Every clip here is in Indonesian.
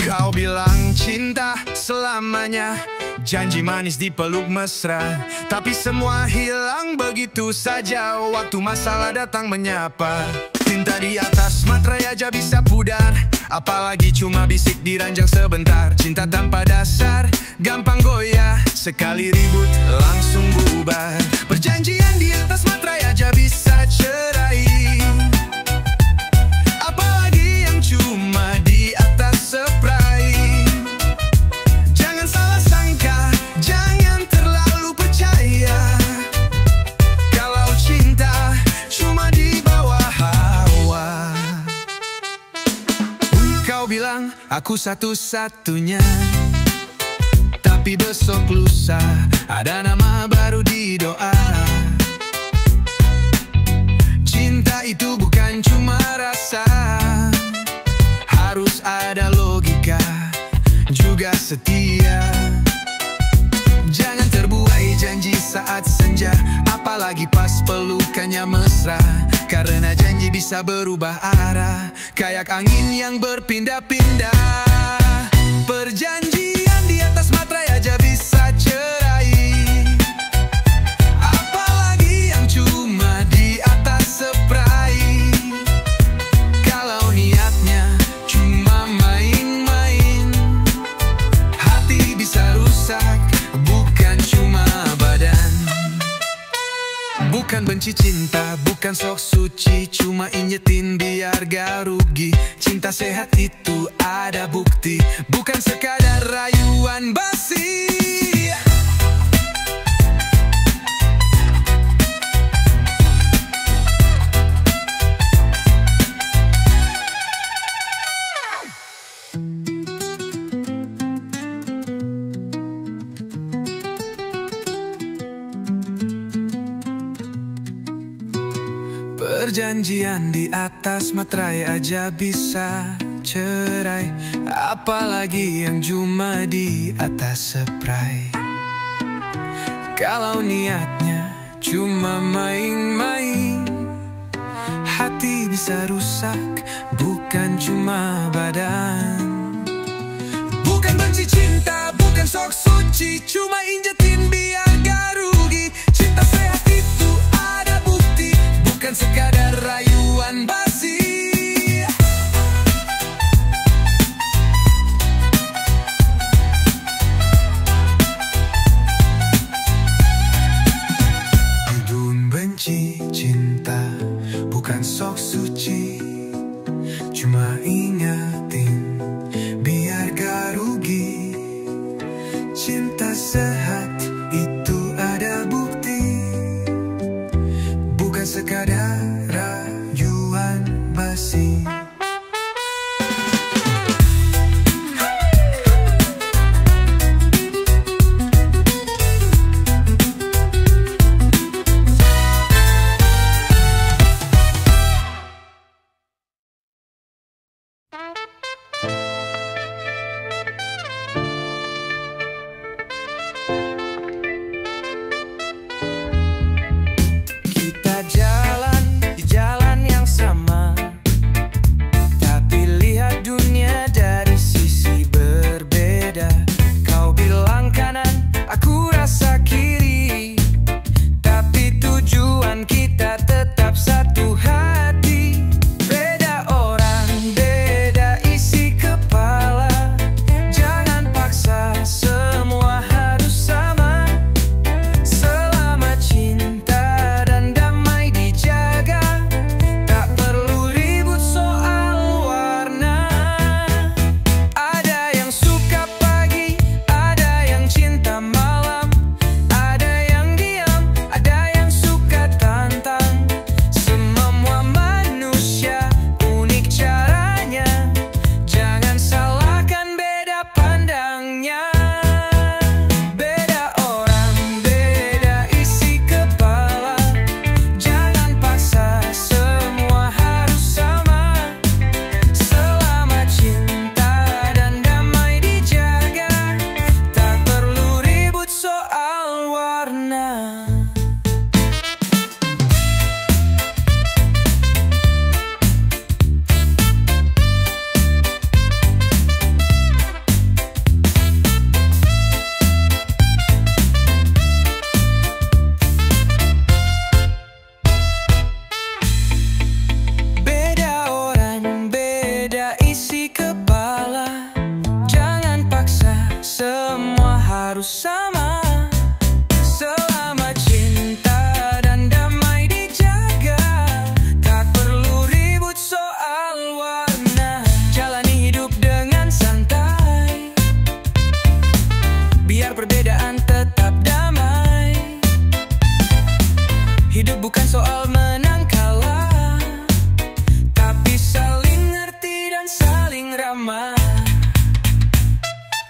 Kau bilang cinta selamanya, janji manis dipeluk mesra, tapi semua hilang begitu saja waktu masalah datang menyapa. Cinta di atas materai aja bisa pudar, apalagi cuma bisik di ranjang sebentar. Cinta tanpa dasar gampang goyah, sekali ribut langsung bubar. Perjanjian di atas materai aja bisa cerai, apalagi yang cuma di atas spray. Jangan salah sangka, jangan terlalu percaya, kalau cinta cuma di bawah hawa. Kau bilang aku satu-satunya, tapi besok lusa ada nama baru di doa. Cinta itu bukan cuma rasa, harus ada logika juga setia. Jangan terbuai janji saat senja, apalagi pas pelukannya mesra, karena janji bisa berubah arah kayak angin yang berpindah-pindah. Perjanjian di atas materai aja bisa cerai, apalagi yang cuma di atas spray. Kalau niatnya cuma main-main, hati bisa rusak, bukan cuma badan. Bukan benci cinta, bukan sok suci, cuma injetin biar gak rugi. Cinta sehat itu ada bukti, bukan sekadar rayuan basi. Perjanjian di atas materai aja bisa cerai, apalagi yang cuma di atas spray. Kalau niatnya cuma main-main, hati bisa rusak, bukan cuma badan. Bukan benci cinta, bukan sok suci, cuma injetin biar gak rugi. Cinta sehat itu ada bukti, bukan sekadar rayuan basi. Hidung benci cinta, bukan sok suci, cuma ingetin biar gak rugi. Cinta sehat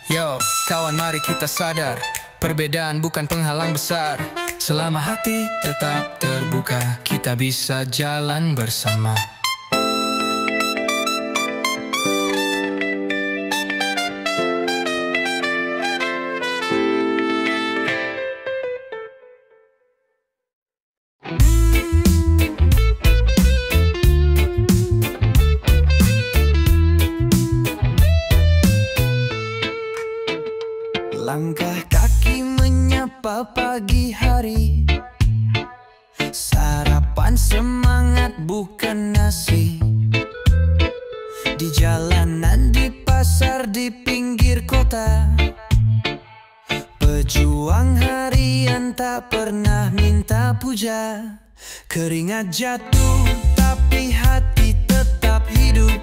Yo, kawan, mari kita sadar, perbedaan bukan penghalang besar. Selama hati tetap terbuka, kita bisa jalan bersama. Langkah kaki menyapa pagi hari, sarapan semangat bukan nasi. Di jalanan, di pasar, di pinggir kota, pejuang harian tak pernah minta puja. Keringat jatuh tapi hati tetap hidup.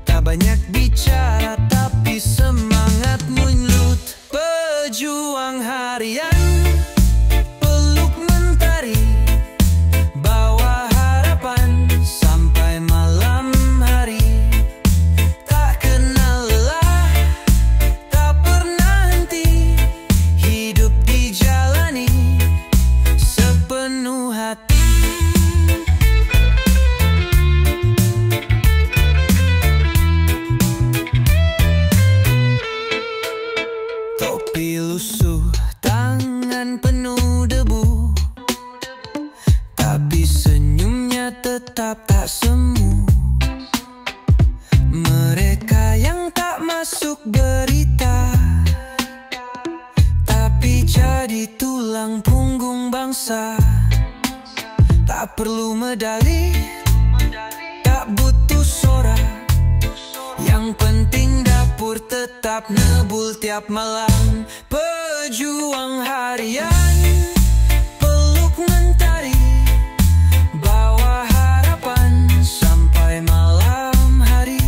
Tak banyak bicara tapi semangat menyulut. Pejuang harian, peluk mentari, bawa harapan sampai malam hari. Tak kenal lelah, tak pernah henti, hidup dijalani sepenuh hati. Topi lusuh, tangan penuh debu, tapi senyumnya tetap tak semu. Mereka yang tak masuk berita, tapi jadi tulang punggung bangsa. Tak perlu medali, tak butuh sorak, yang penting dapur tetap nebul tiap malam. Pejuang harian, peluk mentari, bawa harapan sampai malam hari.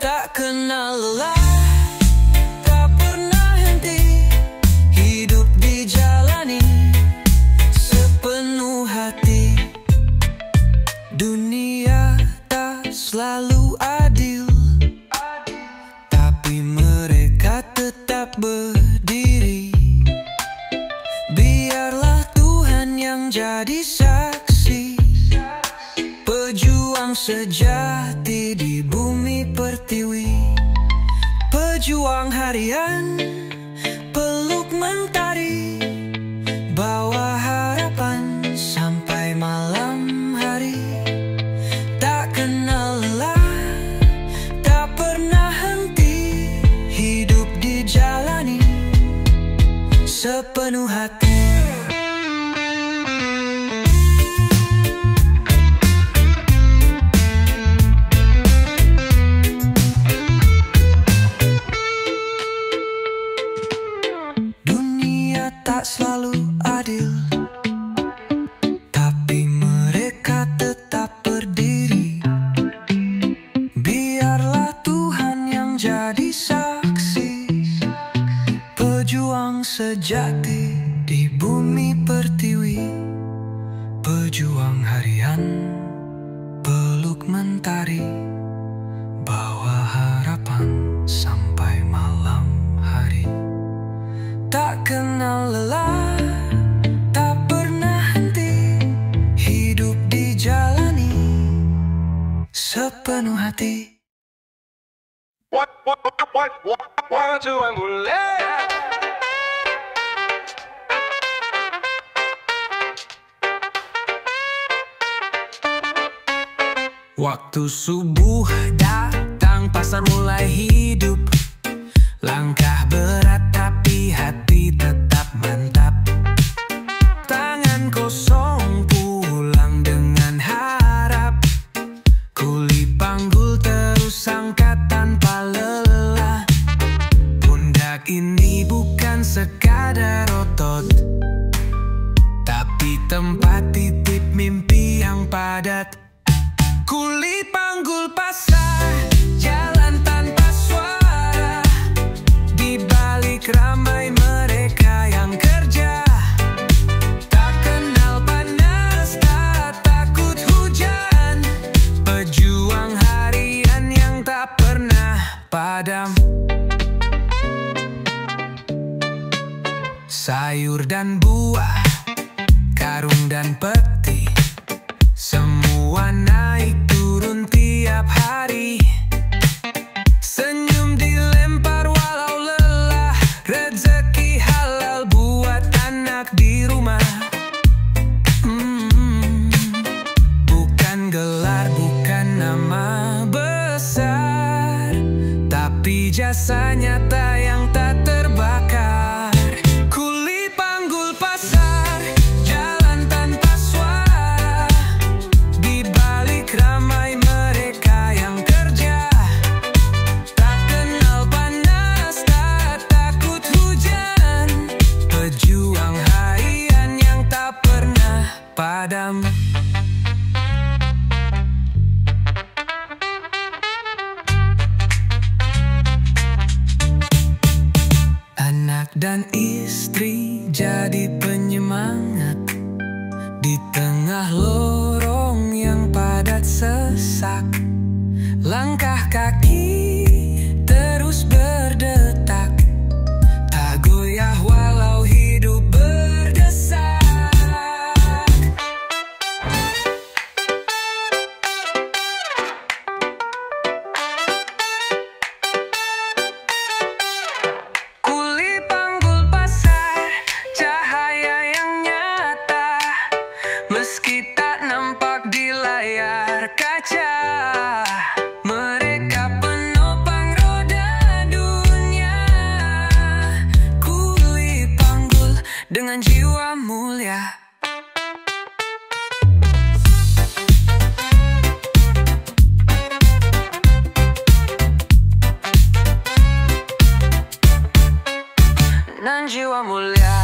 Tak kenal lelah, tak pernah henti, hidup dijalani sepenuh hati. Dunia tak selalu adil, tapi mereka tetap berdiri. Biarlah Tuhan yang jadi saksi, pejuang sejati di bumi pertiwi. Pejuang harian, peluk mentari, bawa harapan sampai malam hari. Tak kenal lelah, tak pernah henti, hidup dijalani sepenuh hati. Dunia tak selalu adil, tapi mereka tetap berdiri. Biarlah Tuhan yang jadi saksi, pejuang sejati di bumi pertiwi. Pejuang harian, peluk mentari, bawa harapan sampai malam hari. Tak kenal lelah, tak pernah henti, hidup dijalani sepenuh hati. One, two, and bullet. Waktu subuh datang, pasar mulai hidup. Langkah berat tapi hati tetap mantap. Tangan kosong pulang dengan harap, kuli panggul terus angkat tanpa lelah. Pundak ini bukan sekadar otot, tapi tempat titip mimpi yang padat. Kuli panggul pasar, jalan tanpa suara, di balik ramai mereka yang kerja. Tak kenal panas, tak takut hujan, pejuang harian yang tak pernah padam. sayur dan buah, karung dan peti, semua naik turun tiap hari. Senyum dilempar walau lelah, rezeki halal buat anak di rumah. Bukan gelar, bukan nama besar, tapi jasa nyata yang tak terbakar. Kuli panggul pasar, jalan tanpa suara, di balik ramai mereka yang kerja. Tak kenal panas, tak takut hujan, pejuang harian yang tak pernah padam. Anak dan istri jadi penyemangat di tengah lorong yang padat sesak. Langkah kaki terus berdetak, tak goyah walau hidup berdesak. Kuli panggul pasar, cahaya yang nyata, meski tak nampak di layar kaca. Mereka penopang roda dunia, kuli panggul dengan jiwa mulia. Dan jiwa mulia.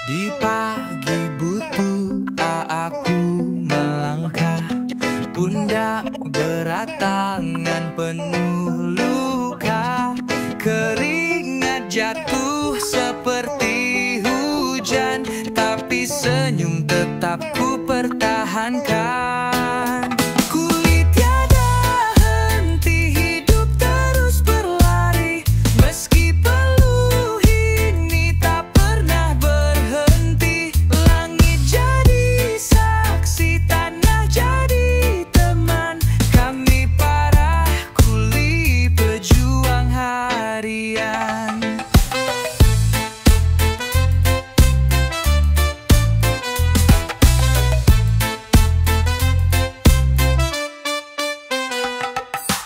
Di pagi butuh aku melangkah, pundak berat, tangan penuh luka, keringat jatuh seperti hujan, tapi senyum tetap ku pertahankan. Kulit tiada henti, hidup terus berlari, meski peluh ini tak pernah berhenti. Langit jadi saksi, tanah jadi teman, kami para kuli pejuang harian.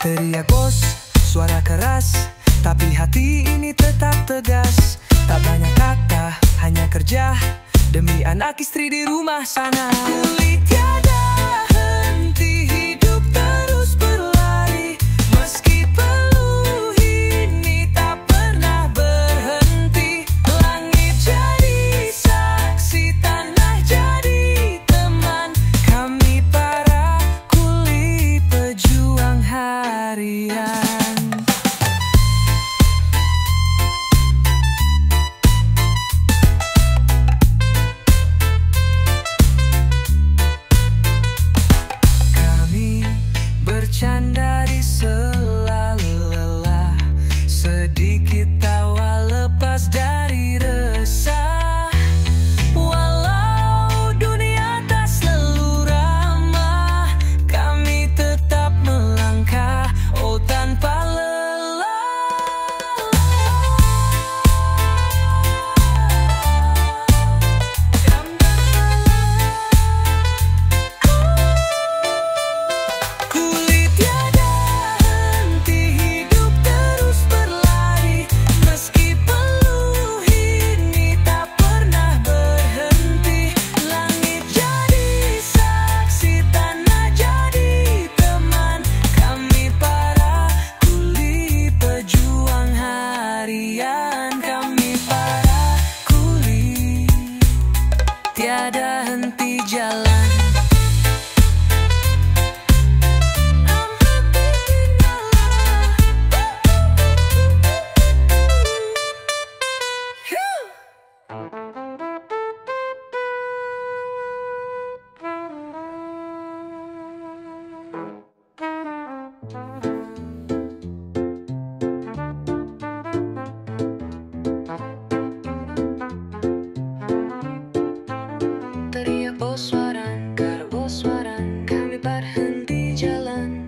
Teriak bos, suara keras, tapi hati ini tetap tegas. Tak banyak kata, hanya kerja demi anak istri di rumah sana. Kulit tiada henti, hidup terus berlari, meski peluh ini tak pernah berhenti. Langit jadi saksi, tanah jadi teman, kami para kuli pejuang harian. Kami bercanda di sela lelah, sedikit tawa lepas dari resah. Walau dunia tak selalu ramah, kami tetap melangkah, oh tanpa lelah. Kulit tiada henti, hidup terus berlari, meski peluh ini tak pernah berhenti. Langit jadi saksi, tanah jadi teman, kami para kuli pejuang harian. Kami para kuli, tiada henti jalan. Kerboswaran, kerboswaran, kami berhenti jalan.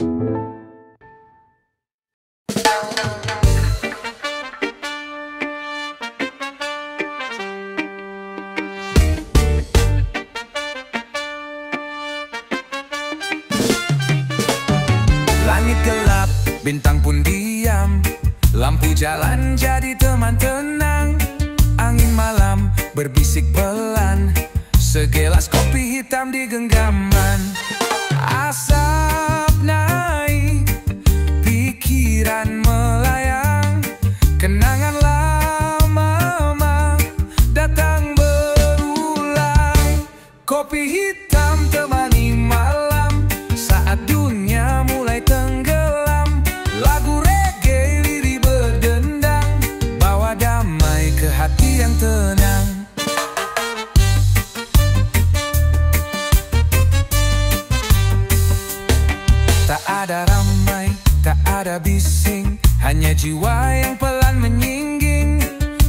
Langit gelap, bintang pun diam, lampu jalan jadi teman tenang. Angin malam berbisik pelan, segelas kopi hitam di genggaman. Asap naik, pikiran melayang, kenangan lama datang berulang. Kopi hitam temani malam saat dunia mulai tenggelam. Lagu reggae lirih berdendang, bawa damai ke hati yang tenang. Tak ada ramai, tak ada bising, hanya jiwa yang pelan menyingging.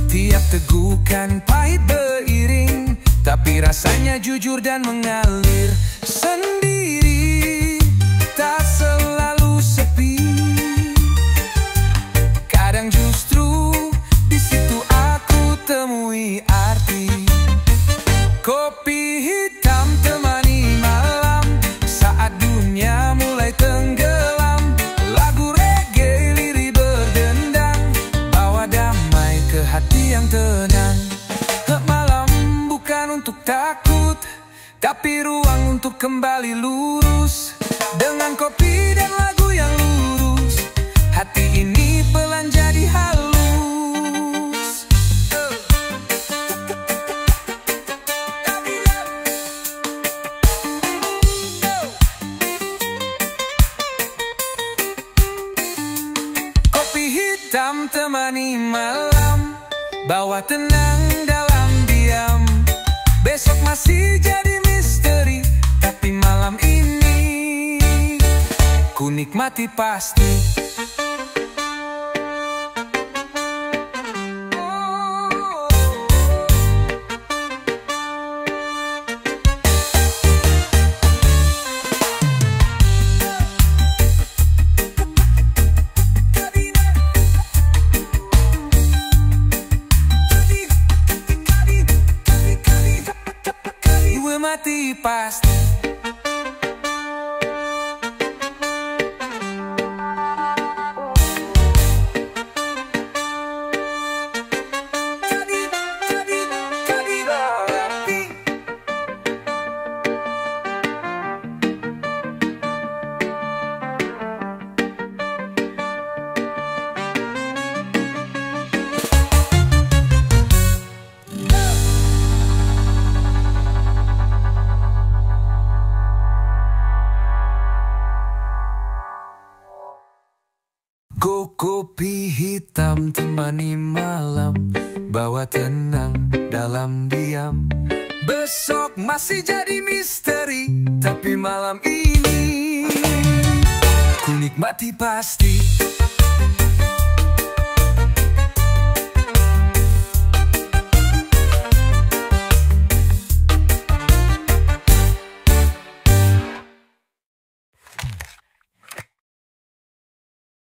Tiap tegukan pahit beriring, tapi rasanya jujur dan mengalir sendiri. Tak selalu sepi, kadang justru di situ aku temui arti. Kopi hitam temani malam saat dunia mulai tenggelam. Lagu reggae lirih berdendang, bawa damai ke hati yang tenang. Malam bukan untuk takut, tapi ruang untuk kembali lurus. Dengan kopi dan lagu yang lurus, hati ini pelan jadi halus. Kopi hitam temani malam, bawa tenang dalam diam. Besok masih jadi misteri, tapi malam ini ku nikmati pasti. Mati pasti. Kopi hitam temani malam, bawa tenang dalam diam. Besok masih jadi misteri, tapi malam ini ku nikmati pasti.